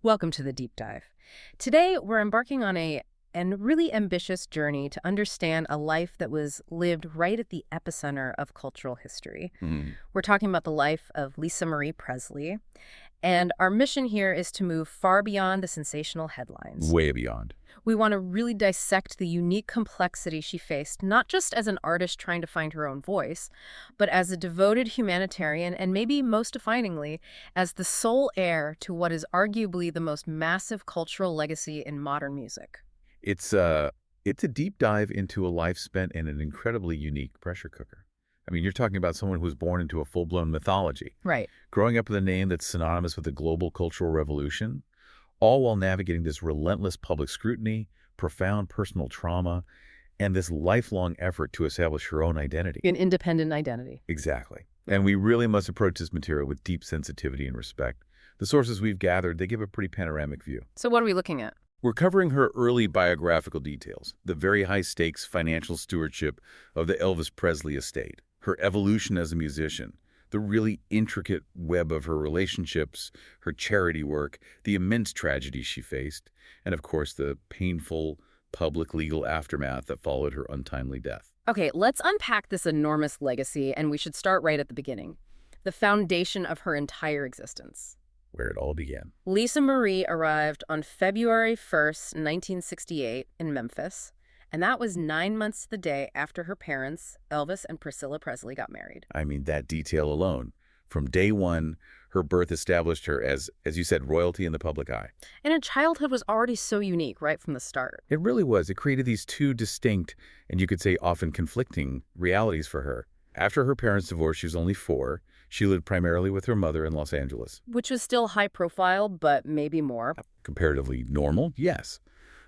Welcome to the deep dive. Today, we're embarking on a really ambitious journey to understand a life that was lived right at the epicenter of cultural history. Mm, We're talking about the life of Lisa Marie Presley, and our mission here is to move far beyond the sensational headlines. way beyond. We want to really dissect the unique complexity she faced, not just as an artist trying to find her own voice, but as a devoted humanitarian and maybe most definingly, as the sole heir to what is arguably the most massive cultural legacy in modern music. It's a deep dive into a life spent in an incredibly unique pressure cooker. I mean, you're talking about someone who was born into a full-blown mythology, Right. growing up with a name that's synonymous with the global cultural revolution, all while navigating this relentless public scrutiny, profound personal trauma, and this lifelong effort to establish her own identity. An independent identity. Exactly. And we really must approach this material with deep sensitivity and respect. The sources we've gathered, they give a pretty panoramic view. So what are we looking at? We're covering her early biographical details, the very high-stakes financial stewardship of the Elvis Presley estate, her evolution as a musician, the really intricate web of her relationships, her charity work, the immense tragedies she faced, and of course the painful public legal aftermath that followed her untimely death. Okay, let's unpack this enormous legacy, and we should start right at the beginning. The foundation of her entire existence. Where it all began. Lisa Marie arrived on February 1st, 1968 in Memphis, and that was 9 months to the day after her parents, Elvis and Priscilla Presley, got married. I mean, that detail alone. From day one, her birth established her as you said, royalty in the public eye. And her childhood was already so unique right from the start. It really was. It created these two distinct, and you could say often conflicting, realities for her. After her parents' divorce, she was only 4. She lived primarily with her mother in Los Angeles. Which was still high profile, but maybe more. Comparatively normal, yes.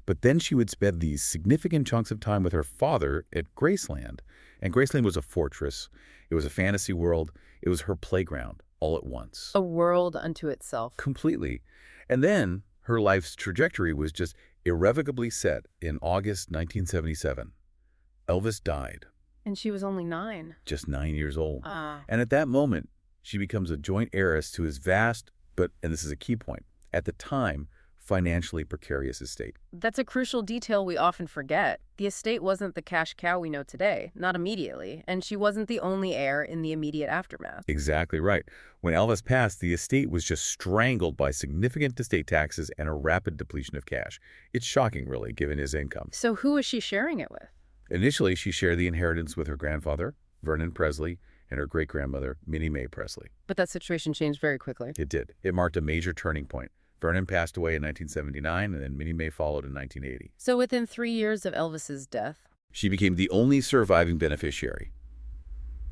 But then she would spend these significant chunks of time with her father at Graceland. And Graceland was a fortress. It was a fantasy world. It was her playground all at once. A world unto itself. Completely. And then her life's trajectory was just irrevocably set in August 1977. Elvis died, And she was only 9. just 9 years old. Ah. And at that moment, she becomes a joint heiress to his vast, but, and this is a key point, at the time, financially precarious estate. That's a crucial detail we often forget. The estate wasn't the cash cow we know today, not immediately, and she wasn't the only heir in the immediate aftermath. Exactly right. When Elvis passed, the estate was just strangled by significant estate taxes and a rapid depletion of cash. It's shocking, really, given his income. So who is she sharing it with? Initially, she shared the inheritance with her grandfather, Vernon Presley, and her great-grandmother, Minnie Mae Presley. But that situation changed very quickly. It did. It marked a major turning point. Vernon passed away in 1979, and then Minnie Mae followed in 1980. So within 3 years of Elvis's death. She became the only surviving beneficiary.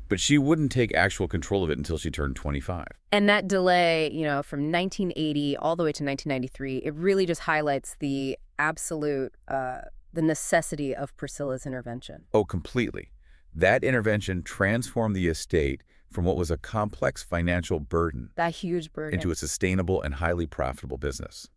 But she wouldn't take actual control of it until she turned 25. And that delay, from 1980 all the way to 1993, it really just highlights the absolute, the necessity of Priscilla's intervention. Oh, completely. That intervention transformed the estate from what was a complex financial burden That huge burden. into a sustainable and highly profitable business.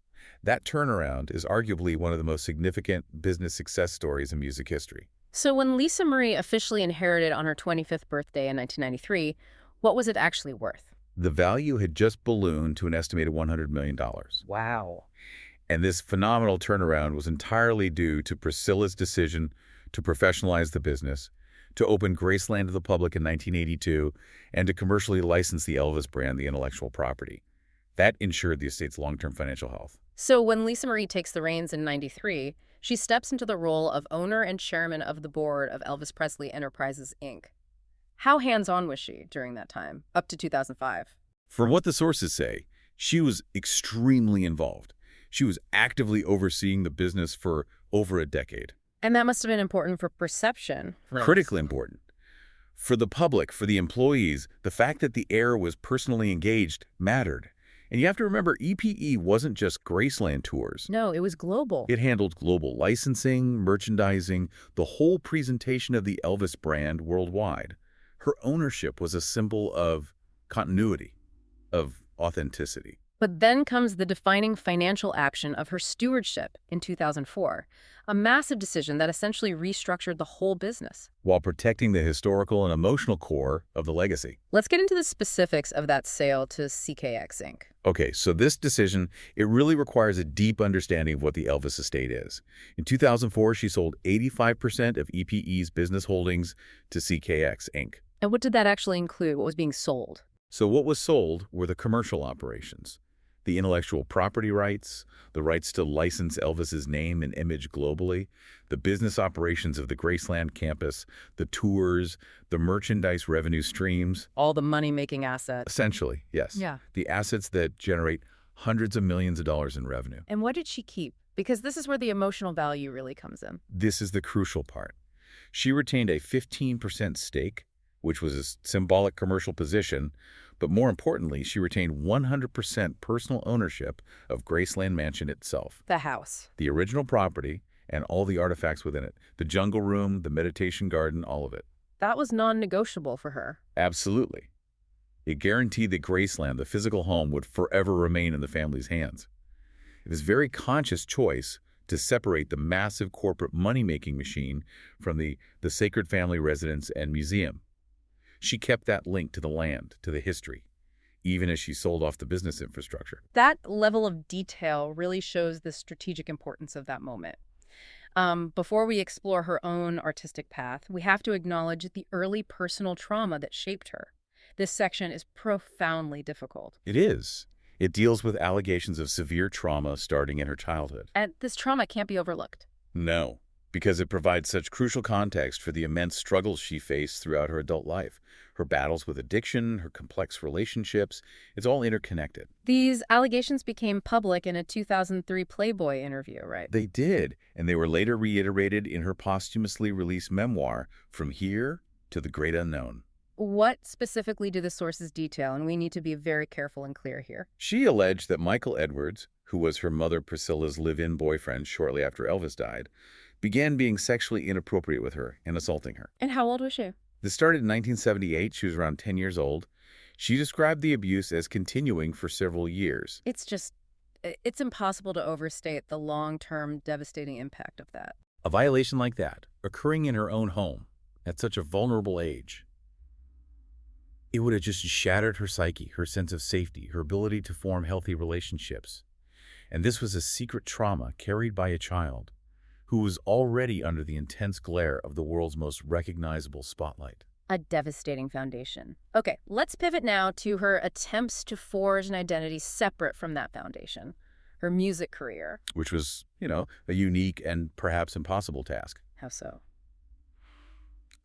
That turnaround is arguably one of the most significant business success stories in music history. So when Lisa Marie officially inherited on her 25th birthday in 1993, what was it actually worth? The value had just ballooned to an estimated $100 million. Wow. And this phenomenal turnaround was entirely due to Priscilla's decision to professionalize the business, to open Graceland to the public in 1982, and to commercially license the Elvis brand, the intellectual property. That ensured the estate's long-term financial health. So when Lisa Marie takes the reins in 93, she steps into the role of owner and chairman of the board of Elvis Presley Enterprises, Inc. How hands-on was she during that time, up to 2005? From what the sources say, she was extremely involved. She was actively overseeing the business for over a decade. And that must have been important for perception. Critically important. For the public, for the employees, the fact that the heir was personally engaged mattered. And you have to remember, EPE wasn't just Graceland tours. No, it was global. It handled global licensing, merchandising, the whole presentation of the Elvis brand worldwide. Her ownership was a symbol of continuity, of authenticity. But then comes the defining financial action of her stewardship in 2004, a massive decision that essentially restructured the whole business. while protecting the historical and emotional core of the legacy. Let's get into the specifics of that sale to CKX Inc. Okay, so this decision, it really requires a deep understanding of what the Elvis estate is. In 2004, she sold 85% of EPE's business holdings to CKX Inc. And what did that actually include? What was being sold? So what was sold were the commercial operations, the intellectual property rights, the rights to license Elvis's name and image globally, the business operations of the Graceland campus, the tours, the merchandise revenue streams. All the money-making assets. Essentially, yes. Yeah. The assets that generate hundreds of millions of dollars in revenue. And what did she keep? Because this is where the emotional value really comes in. This is the crucial part. She retained a 15% stake, which was a symbolic commercial position, but more importantly, she retained 100% personal ownership of Graceland Mansion itself. The house. The original property and all the artifacts within it. The jungle room, the meditation garden, all of it. That was non-negotiable for her. Absolutely. It guaranteed that Graceland, the physical home, would forever remain in the family's hands. It was a very conscious choice to separate the massive corporate money-making machine from the sacred family residence and museum. She kept that link to the land, to the history, even as she sold off the business infrastructure. That level of detail really shows the strategic importance of that moment. Before we explore her own artistic path, we have to acknowledge the early personal trauma that shaped her. This section is profoundly difficult. It is. It deals with allegations of severe trauma starting in her childhood. And this trauma can't be overlooked. No, because it provides such crucial context for the immense struggles she faced throughout her adult life. Her battles with addiction, her complex relationships, it's all interconnected. These allegations became public in a 2003 Playboy interview, right? They did, and they were later reiterated in her posthumously released memoir, From Here to the Great Unknown. What specifically do the sources detail? And we need to be very careful and clear here. She alleged that Michael Edwards, who was her mother Priscilla's live-in boyfriend shortly after Elvis died, began being sexually inappropriate with her and assaulting her. And how old was she? This started in 1978. She was around 10 years old. She described the abuse as continuing for several years. It's impossible to overstate the long-term devastating impact of that. A violation like that, occurring in her own home at such a vulnerable age, it would have just shattered her psyche, her sense of safety, her ability to form healthy relationships. And this was a secret trauma carried by a child who was already under the intense glare of the world's most recognizable spotlight. A devastating foundation. Okay, let's pivot now to her attempts to forge an identity separate from that foundation. Her music career. Which was, a unique and perhaps impossible task. How so?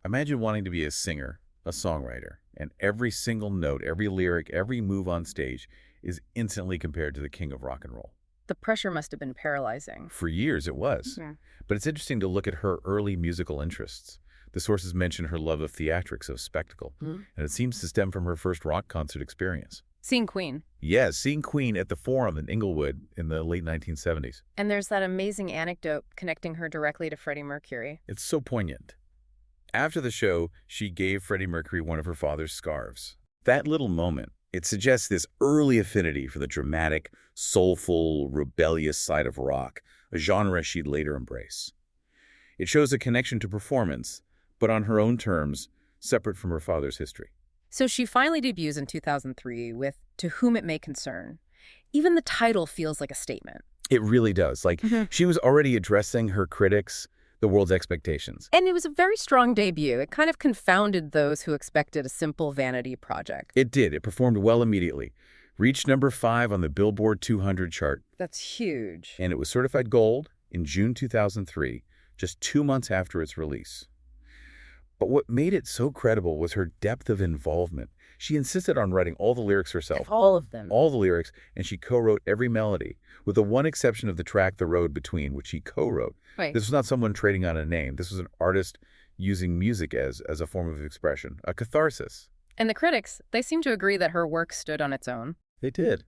Imagine wanting to be a singer, a songwriter, and every single note, every lyric, every move on stage is instantly compared to the king of rock and roll. The pressure must have been paralyzing. For years it was. Yeah. But it's interesting to look at her early musical interests. The sources mention her love of theatrics, of spectacle, and it seems to stem from her first rock concert experience. Seeing Queen. Yes, seeing Queen at the Forum in Inglewood in the late 1970s. And there's that amazing anecdote connecting her directly to Freddie Mercury. It's so poignant. After the show, she gave Freddie Mercury one of her father's scarves. That little moment, it suggests this early affinity for the dramatic, soulful, rebellious side of rock, a genre she'd later embrace. It shows a connection to performance, but on her own terms, separate from her father's history. So she finally debuts in 2003 with To Whom It May Concern. Even the title feels like a statement. It really does. She was already addressing her critics, the world's expectations. And it was a very strong debut. It kind of confounded those who expected a simple vanity project. It did. It performed well immediately. Reached number 5 on the Billboard 200 chart. That's huge. And it was certified gold in June 2003, just 2 months after its release. But what made it so credible was her depth of involvement. She insisted on writing all the lyrics herself. All of them. All the lyrics, and she co-wrote every melody, with the one exception of the track The Road Between, which she co-wrote. Right. This was not someone trading on a name. This was an artist using music as a form of expression, a catharsis. And the critics, they seem to agree that her work stood on its own. They did.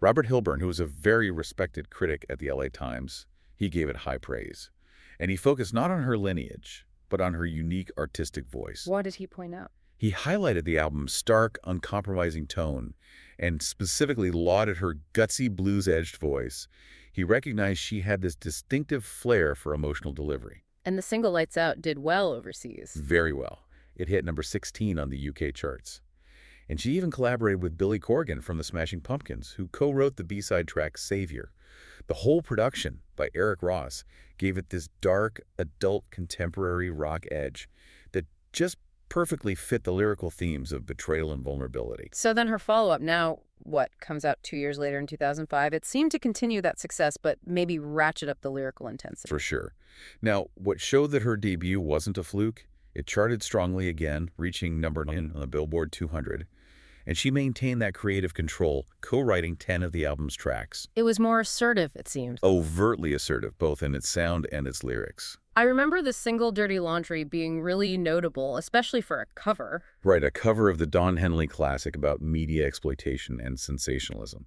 Robert Hilburn, who was a very respected critic at the LA Times, he gave it high praise. And he focused not on her lineage, but on her unique artistic voice. What did he point out? He highlighted the album's stark, uncompromising tone and specifically lauded her gutsy blues-edged voice. He recognized she had this distinctive flair for emotional delivery. And the single Lights Out did well overseas. Very well. It hit number 16 on the UK charts. And she even collaborated with Billy Corgan from the Smashing Pumpkins, who co-wrote the B-side track Savior. The whole production, by Eric Ross, gave it this dark, adult, contemporary rock edge that just perfectly fit the lyrical themes of betrayal and vulnerability. So then her follow-up, now, what, comes out 2 years later in 2005, it seemed to continue that success, but maybe ratchet up the lyrical intensity. For sure. Now, what showed that her debut wasn't a fluke, it charted strongly again, reaching number 9 on the Billboard 200. And she maintained that creative control, co-writing 10 of the album's tracks. It was more assertive, it seemed. Overtly assertive, both in its sound and its lyrics. I remember the single Dirty Laundry being really notable, especially for a cover. Right, a cover of the Don Henley classic about media exploitation and sensationalism.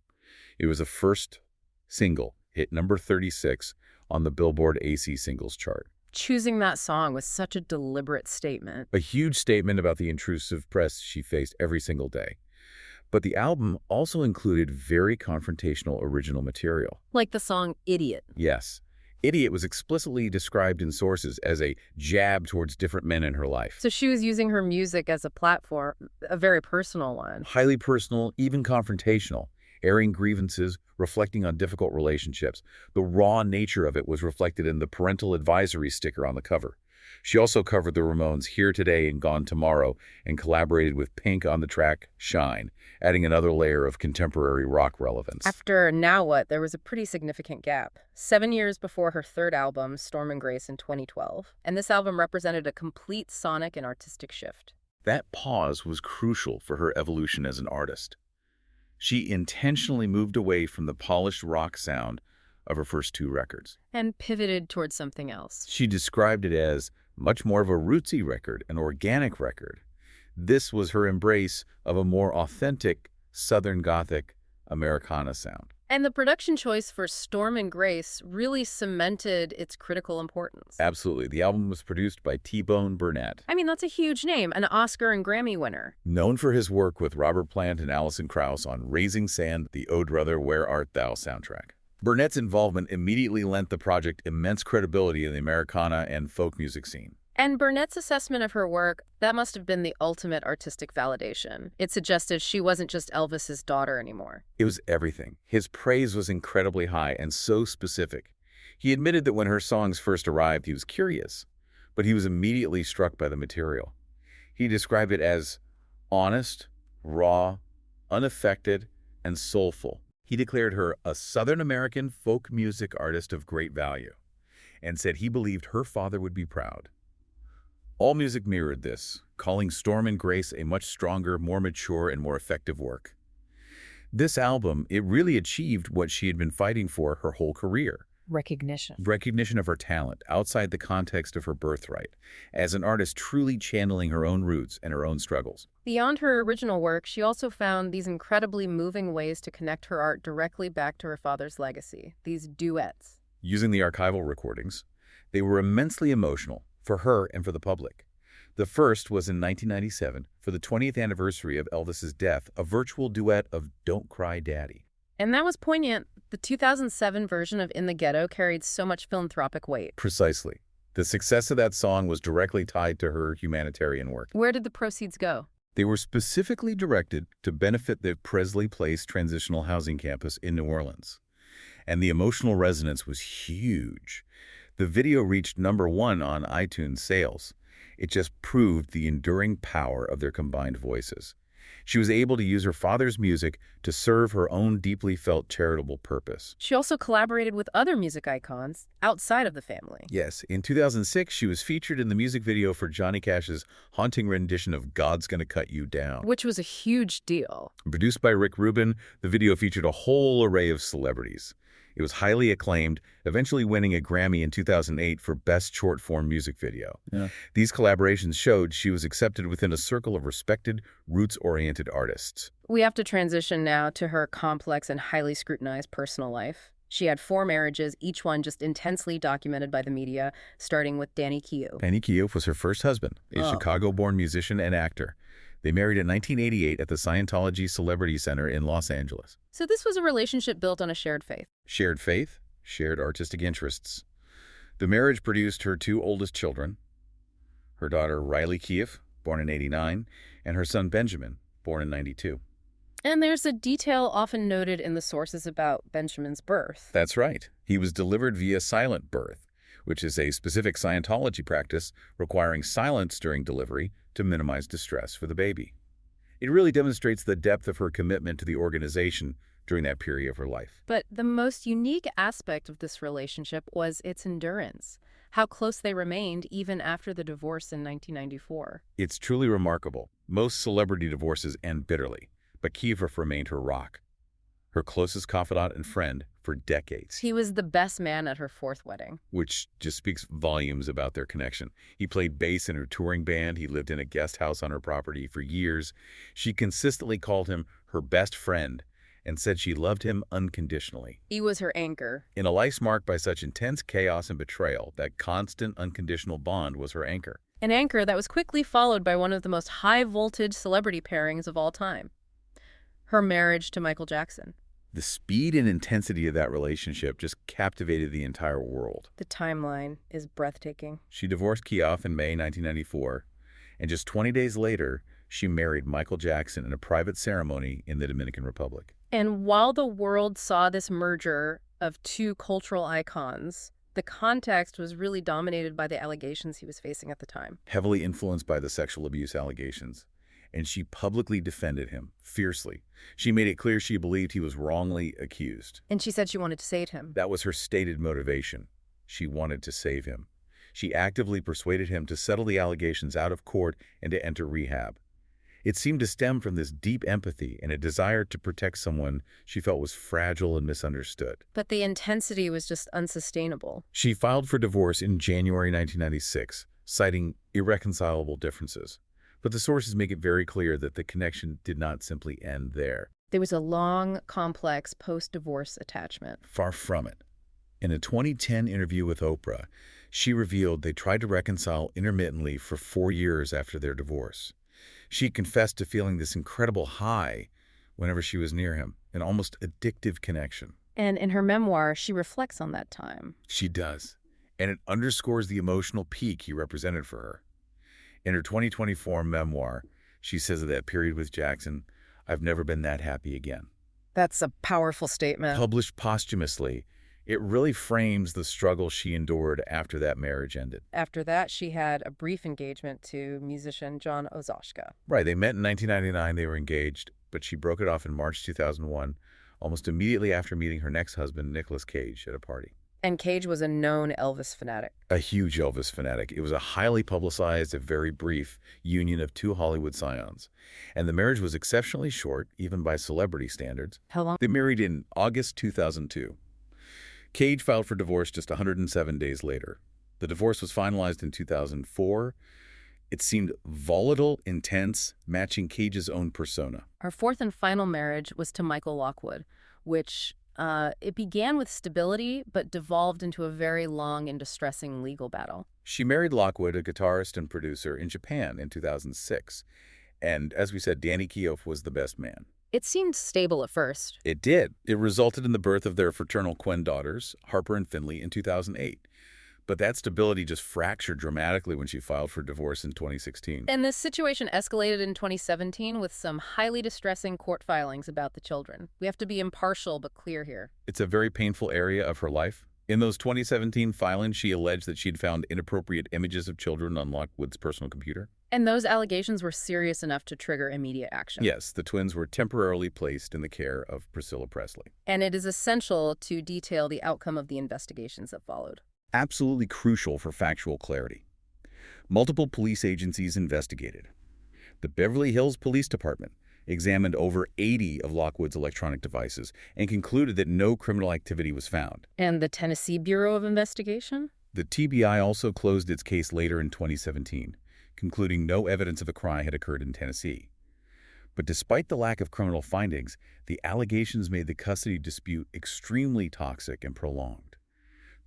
It was the first single, hit number 36 on the Billboard AC Singles chart. Choosing that song was such a deliberate statement. A huge statement about the intrusive press she faced every single day. But the album also included very confrontational original material. Like the song Idiot. Yes. Idiot was explicitly described in sources as a jab towards different men in her life. So she was using her music as a platform, a very personal one. Highly personal, even confrontational, airing grievances, reflecting on difficult relationships. The raw nature of it was reflected in the parental advisory sticker on the cover. She also covered the Ramones' Here Today and Gone Tomorrow and collaborated with Pink on the track Shine, adding another layer of contemporary rock relevance. After Now What, there was a pretty significant gap. 7 years before her third album, Storm and Grace, in 2012. And this album represented a complete sonic and artistic shift. That pause was crucial for her evolution as an artist. She intentionally moved away from the polished rock sound of her first 2 records. And pivoted towards something else. She described it as much more of a rootsy record, an organic record. This was her embrace of a more authentic Southern Gothic Americana sound. And the production choice for Storm and Grace really cemented its critical importance. Absolutely. The album was produced by T-Bone Burnett. I mean, that's a huge name, an Oscar and Grammy winner. Known for his work with Robert Plant and Alison Krauss on Raising Sand, the Oh Brother, Where Art Thou soundtrack. Burnett's involvement immediately lent the project immense credibility in the Americana and folk music scene. And Burnett's assessment of her work, that must have been the ultimate artistic validation. It suggested she wasn't just Elvis's daughter anymore. It was everything. His praise was incredibly high and so specific. He admitted that when her songs first arrived, he was curious, but he was immediately struck by the material. He described it as honest, raw, unaffected, and soulful. He declared her a Southern American folk music artist of great value and said he believed her father would be proud. AllMusic mirrored this, calling Storm and Grace a much stronger, more mature, and more effective work. This album, it really achieved what she had been fighting for her whole career. Recognition. Recognition of her talent outside the context of her birthright, as an artist truly channeling her own roots and her own struggles. Beyond her original work, she also found these incredibly moving ways to connect her art directly back to her father's legacy, these duets. Using the archival recordings, they were immensely emotional for her and for the public. The first was in 1997, for the 20th anniversary of Elvis's death, a virtual duet of Don't Cry Daddy. And that was poignant. The 2007 version of In the Ghetto carried so much philanthropic weight. Precisely. The success of that song was directly tied to her humanitarian work. Where did the proceeds go? They were specifically directed to benefit the Presley Place Transitional Housing Campus in New Orleans. And the emotional resonance was huge. The video reached #1 on iTunes sales. It just proved the enduring power of their combined voices. She was able to use her father's music to serve her own deeply felt charitable purpose. She also collaborated with other music icons outside of the family. Yes, in 2006, she was featured in the music video for Johnny Cash's haunting rendition of God's Gonna Cut You Down, which was a huge deal. Produced by Rick Rubin, the video featured a whole array of celebrities. It was highly acclaimed, eventually winning a Grammy in 2008 for Best Short-Form Music Video. Yeah. These collaborations showed she was accepted within a circle of respected, roots-oriented artists. We have to transition now to her complex and highly scrutinized personal life. She had 4 marriages, each one just intensely documented by the media, starting with Danny Keough. Danny Keough was her first husband, a Chicago-born musician and actor. They married in 1988 at the Scientology Celebrity Center in Los Angeles. So this was a relationship built on a shared faith. Shared faith, shared artistic interests. The marriage produced her two oldest children, her daughter Riley Keefe, born in '89, and her son Benjamin, born in '92. And there's a detail often noted in the sources about Benjamin's birth. That's right. He was delivered via silent birth, which is a specific Scientology practice requiring silence during delivery to minimize distress for the baby. It really demonstrates the depth of her commitment to the organization during that period of her life. But the most unique aspect of this relationship was its endurance, how close they remained even after the divorce in 1994. It's truly remarkable. Most celebrity divorces end bitterly, but Keefe remained her rock, her closest confidant and friend for decades. He was the best man at her fourth wedding. Which just speaks volumes about their connection. He played bass in her touring band. He lived in a guest house on her property for years. She consistently called him her best friend and said she loved him unconditionally. He was her anchor. In a life marked by such intense chaos and betrayal, that constant, unconditional bond was her anchor. An anchor that was quickly followed by one of the most high-voltage celebrity pairings of all time. Her marriage to Michael Jackson. The speed and intensity of that relationship just captivated the entire world. The timeline is breathtaking. She divorced Keefe in May 1994, and just 20 days later, she married Michael Jackson in a private ceremony in the Dominican Republic. And while the world saw this merger of two cultural icons, the context was really dominated by the allegations he was facing at the time. Heavily influenced by the sexual abuse allegations. And she publicly defended him fiercely. She made it clear she believed he was wrongly accused. And she said she wanted to save him. That was her stated motivation. She wanted to save him. She actively persuaded him to settle the allegations out of court and to enter rehab. It seemed to stem from this deep empathy and a desire to protect someone she felt was fragile and misunderstood. But the intensity was just unsustainable. She filed for divorce in January 1996, citing irreconcilable differences. But the sources make it very clear that the connection did not simply end there. There was a long, complex post-divorce attachment. Far from it. In a 2010 interview with Oprah, she revealed they tried to reconcile intermittently for 4 years after their divorce. She confessed to feeling this incredible high whenever she was near him, an almost addictive connection. And in her memoir, she reflects on that time. She does. And it underscores the emotional peak he represented for her. In her 2024 memoir, she says of that period with Jackson, "I've never been that happy again." That's a powerful statement. Published posthumously, it really frames the struggle she endured after that marriage ended. After that, she had a brief engagement to musician John Ozoshka. Right, they met in 1999, they were engaged, but she broke it off in March 2001, almost immediately after meeting her next husband, Nicolas Cage, at a party. And Cage was a known Elvis fanatic. A huge Elvis fanatic. It was a highly publicized, a very brief union of two Hollywood scions. And the marriage was exceptionally short, even by celebrity standards. How long? They married in August 2002. Cage filed for divorce just 107 days later. The divorce was finalized in 2004. It seemed volatile, intense, matching Cage's own persona. Her fourth and final marriage was to Michael Lockwood, which it began with stability, but devolved into a very long and distressing legal battle. She married Lockwood, a guitarist and producer, in Japan in 2006. And as we said, Danny Keough was the best man. It seemed stable at first. It did. It resulted in the birth of their fraternal twin daughters, Harper and Finley, in 2008. But that stability just fractured dramatically when she filed for divorce in 2016. And this situation escalated in 2017 with some highly distressing court filings about the children. We have to be impartial but clear here. It's a very painful area of her life. In those 2017 filings, she alleged that she'd found inappropriate images of children on Lockwood's personal computer. And those allegations were serious enough to trigger immediate action. Yes, the twins were temporarily placed in the care of Priscilla Presley. And it is essential to detail the outcome of the investigations that followed. Absolutely crucial for factual clarity. Multiple police agencies investigated. The Beverly Hills Police Department examined over 80 of Lockwood's electronic devices and concluded that no criminal activity was found. And the Tennessee Bureau of Investigation? The TBI also closed its case later in 2017, concluding no evidence of a crime had occurred in Tennessee. But despite the lack of criminal findings, the allegations made the custody dispute extremely toxic and prolonged.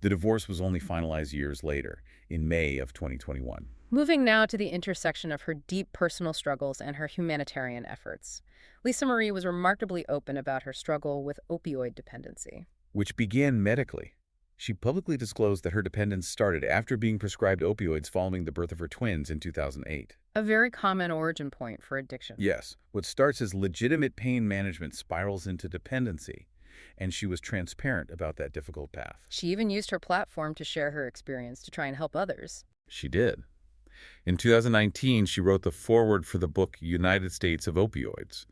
The divorce was only finalized years later, in May of 2021. Moving now to the intersection of her deep personal struggles and her humanitarian efforts. Lisa Marie was remarkably open about her struggle with opioid dependency. which began medically. She publicly disclosed that her dependence started after being prescribed opioids following the birth of her twins in 2008. A very common origin point for addiction. Yes, what starts as legitimate pain management spirals into dependency, and she was transparent about that difficult path. She even used her platform to share her experience to try and help others. She did. In 2019, she wrote the foreword for the book United States of Opioids,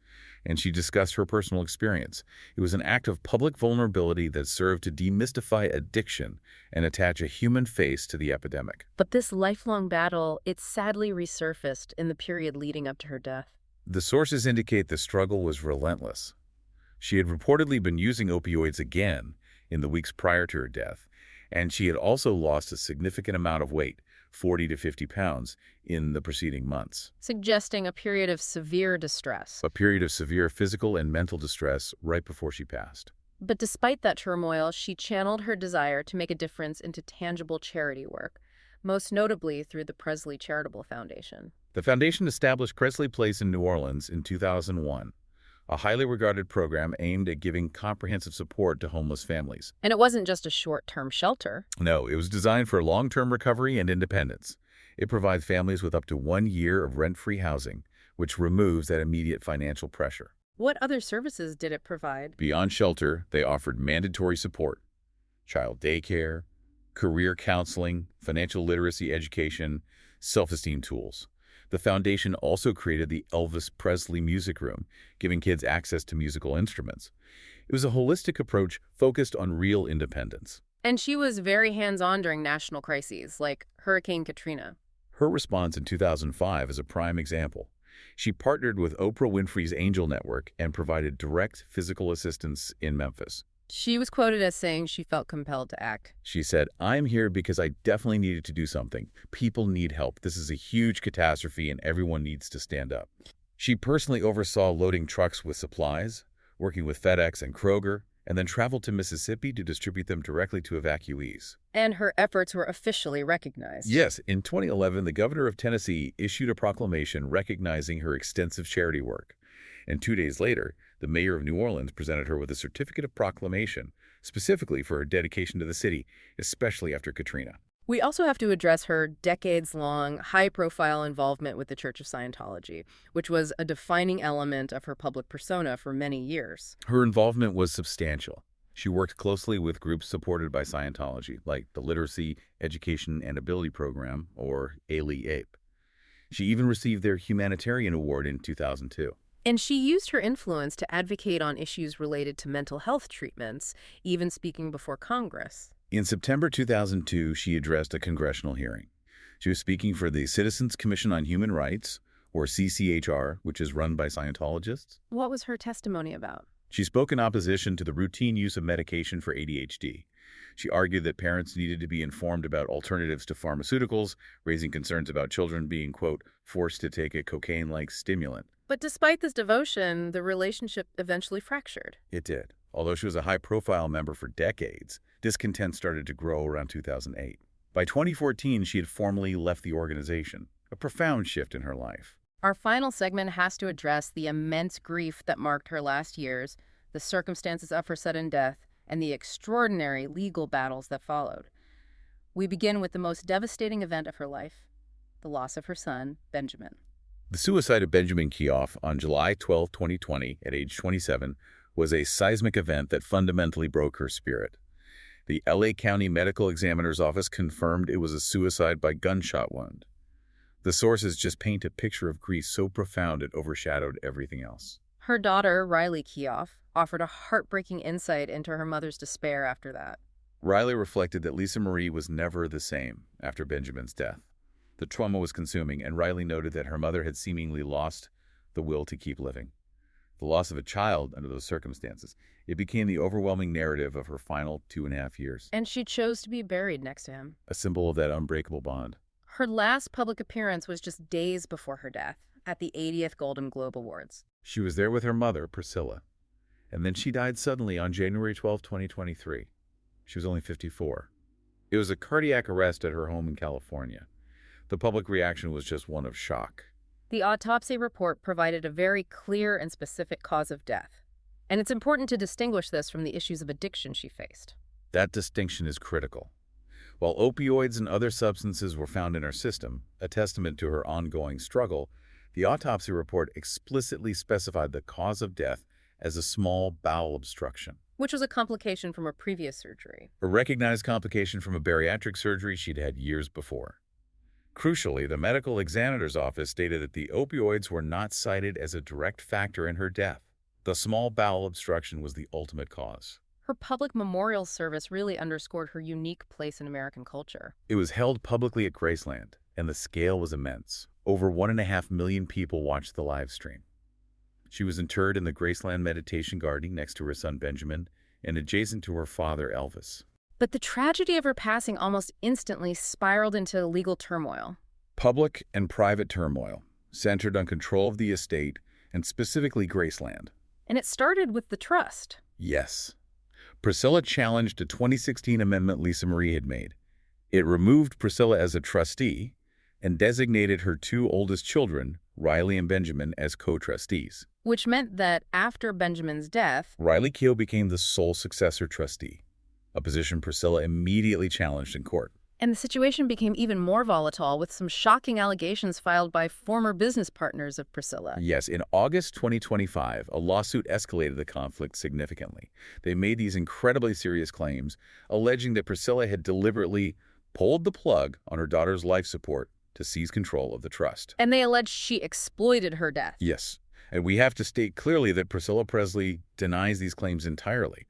and she discussed her personal experience. It was an act of public vulnerability that served to demystify addiction and attach a human face to the epidemic. But this lifelong battle, it sadly resurfaced in the period leading up to her death. The sources indicate the struggle was relentless. She had reportedly been using opioids again in the weeks prior to her death, and she had also lost a significant amount of weight, 40 to 50 pounds, in the preceding months. Suggesting a period of severe distress. A period of severe physical and mental distress right before she passed. But despite that turmoil, she channeled her desire to make a difference into tangible charity work, most notably through the Presley Charitable Foundation. The foundation established Presley Place in New Orleans in 2001, a highly regarded program aimed at giving comprehensive support to homeless families. And it wasn't just a short-term shelter. No, it was designed for long-term recovery and independence. It provides families with up to 1 year of rent-free housing, which removes that immediate financial pressure. What other services did it provide? Beyond shelter, they offered mandatory support, child daycare, career counseling, financial literacy education, self-esteem tools. The foundation also created the Elvis Presley Music Room, giving kids access to musical instruments. It was a holistic approach focused on real independence. And she was very hands-on during national crises, like Hurricane Katrina. Her response in 2005 is a prime example. She partnered with Oprah Winfrey's Angel Network and provided direct physical assistance in Memphis. She was quoted as saying she felt compelled to act. She said, "I'm here because I definitely needed to do something. People need help. This is a huge catastrophe and everyone needs to stand up." She personally oversaw loading trucks with supplies, working with FedEx and Kroger, and then traveled to Mississippi to distribute them directly to evacuees. And her efforts were officially recognized. Yes, in 2011, the governor of Tennessee issued a proclamation recognizing her extensive charity work. And 2 days later, the mayor of New Orleans presented her with a certificate of proclamation, specifically for her dedication to the city, especially after Katrina. We also have to address her decades-long, high-profile involvement with the Church of Scientology, which was a defining element of her public persona for many years. Her involvement was substantial. She worked closely with groups supported by Scientology, like the Literacy, Education, and Ability Program, or ALE-APE. She even received their Humanitarian Award in 2002. And she used her influence to advocate on issues related to mental health treatments, even speaking before Congress. In September 2002, she addressed a congressional hearing. She was speaking for the Citizens Commission on Human Rights, or CCHR, which is run by Scientologists. What was her testimony about? She spoke in opposition to the routine use of medication for ADHD. She argued that parents needed to be informed about alternatives to pharmaceuticals, raising concerns about children being, quote, forced to take a cocaine-like stimulant. But despite this devotion, the relationship eventually fractured. It did. Although she was a high-profile member for decades, discontent started to grow around 2008. By 2014, she had formally left the organization, a profound shift in her life. Our final segment has to address the immense grief that marked her last years, the circumstances of her sudden death, and the extraordinary legal battles that followed. We begin with the most devastating event of her life, the loss of her son, Benjamin. The suicide of Benjamin Keough on July 12, 2020, at age 27, was a seismic event that fundamentally broke her spirit. The LA County Medical Examiner's Office confirmed it was a suicide by gunshot wound. The sources just paint a picture of grief so profound it overshadowed everything else. Her daughter, Riley Keough, offered a heartbreaking insight into her mother's despair after that. Riley reflected that Lisa Marie was never the same after Benjamin's death. The trauma was consuming, and Riley noted that her mother had seemingly lost the will to keep living. The loss of a child under those circumstances, it became the overwhelming narrative of her final 2.5 years. And she chose to be buried next to him. A symbol of that unbreakable bond. Her last public appearance was just days before her death, at the 80th Golden Globe Awards. She was there with her mother, Priscilla. And then she died suddenly on January 12, 2023. She was only 54. It was a cardiac arrest at her home in California. The public reaction was just one of shock. The autopsy report provided a very clear and specific cause of death. And it's important to distinguish this from the issues of addiction she faced. That distinction is critical. While opioids and other substances were found in her system, a testament to her ongoing struggle, the autopsy report explicitly specified the cause of death as a small bowel obstruction, Which was a complication from a previous surgery. a recognized complication from a bariatric surgery she'd had years before. Crucially, the medical examiner's office stated that the opioids were not cited as a direct factor in her death. The small bowel obstruction was the ultimate cause. Her public memorial service really underscored her unique place in American culture. It was held publicly at Graceland, and the scale was immense. Over 1.5 million people watched the live stream. She was interred in the Graceland Meditation Garden next to her son Benjamin and adjacent to her father Elvis. But the tragedy of her passing almost instantly spiraled into legal turmoil. Public and private turmoil centered on control of the estate and specifically Graceland. And it started with the trust. Yes. Priscilla challenged a 2016 amendment Lisa Marie had made. It removed Priscilla as a trustee and designated her two oldest children, Riley and Benjamin, as co-trustees. Which meant that after Benjamin's death, Riley Keough became the sole successor trustee, a position Priscilla immediately challenged in court. and the situation became even more volatile with some shocking allegations filed by former business partners of Priscilla. Yes, in August 2025, a lawsuit escalated the conflict significantly. They made these incredibly serious claims, alleging that Priscilla had deliberately pulled the plug on her daughter's life support to seize control of the trust. And they alleged she exploited her death. Yes, and we have to state clearly that Priscilla Presley denies these claims entirely.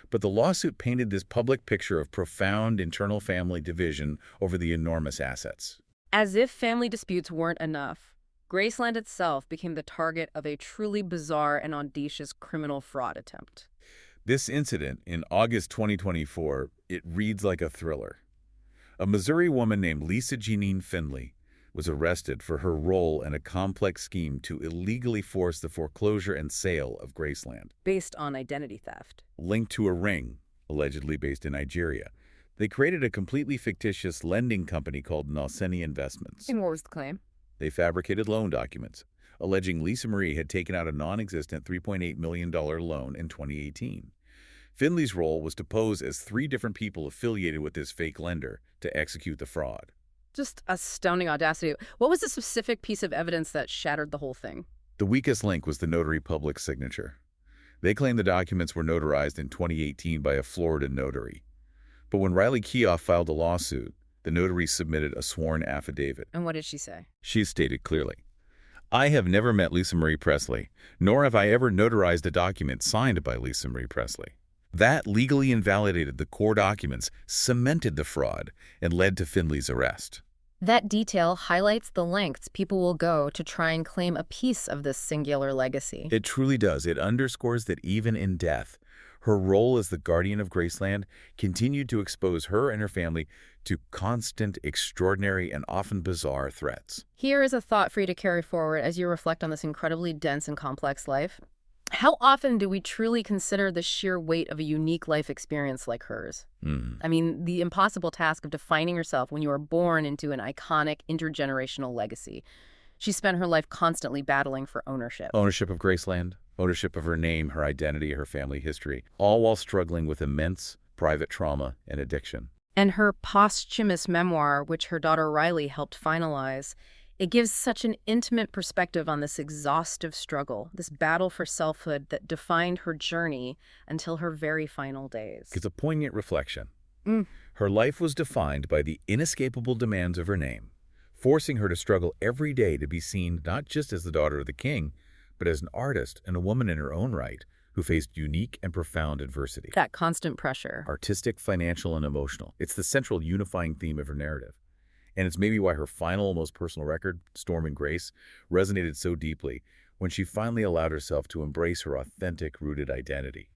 But the lawsuit painted this public picture of profound internal family division over the enormous assets. As if family disputes weren't enough, Graceland itself became the target of a truly bizarre and audacious criminal fraud attempt. This incident in August 2024, it reads like a thriller. A Missouri woman named Lisa Jeanine Finley was arrested for her role in a complex scheme to illegally force the foreclosure and sale of Graceland. Based on identity theft. Linked to a ring, allegedly based in Nigeria, they created a completely fictitious lending company called Nalseni Investments. And what was the claim? They fabricated loan documents, alleging Lisa Marie had taken out a non-existent $3.8 million loan in 2018. Finley's role was to pose as 3 different people affiliated with this fake lender to execute the fraud. Just astounding audacity. What was the specific piece of evidence that shattered the whole thing? The weakest link was the notary public's signature. They claimed the documents were notarized in 2018 by a Florida notary. But when Riley Keough filed a lawsuit, the notary submitted a sworn affidavit. And what did she say? She stated clearly, "I have never met Lisa Marie Presley, nor have I ever notarized a document signed by Lisa Marie Presley." That legally invalidated the core documents, cemented the fraud, and led to Finley's arrest. That detail highlights the lengths people will go to try and claim a piece of this singular legacy. It truly does. It underscores that even in death, her role as the guardian of Graceland continued to expose her and her family to constant, extraordinary, and often bizarre threats. Here is a thought for you to carry forward as you reflect on this incredibly dense and complex life. How often do we truly consider the sheer weight of a unique life experience like hers? I mean, the impossible task of defining yourself when you are born into an iconic intergenerational legacy. She spent her life constantly battling for ownership. Ownership of Graceland, ownership of her name, her identity, her family history, all while struggling with immense private trauma and addiction. And her posthumous memoir, which her daughter Riley helped finalize, it gives such an intimate perspective on this exhaustive struggle, this battle for selfhood that defined her journey until her very final days. It's a poignant reflection. Her life was defined by the inescapable demands of her name, forcing her to struggle every day to be seen not just as the daughter of the king, but as an artist and a woman in her own right who faced unique and profound adversity. That constant pressure. Artistic, financial, and emotional. It's the central unifying theme of her narrative. And it's maybe why her final, most personal record, Storm and Grace, resonated so deeply when she finally allowed herself to embrace her authentic, rooted identity.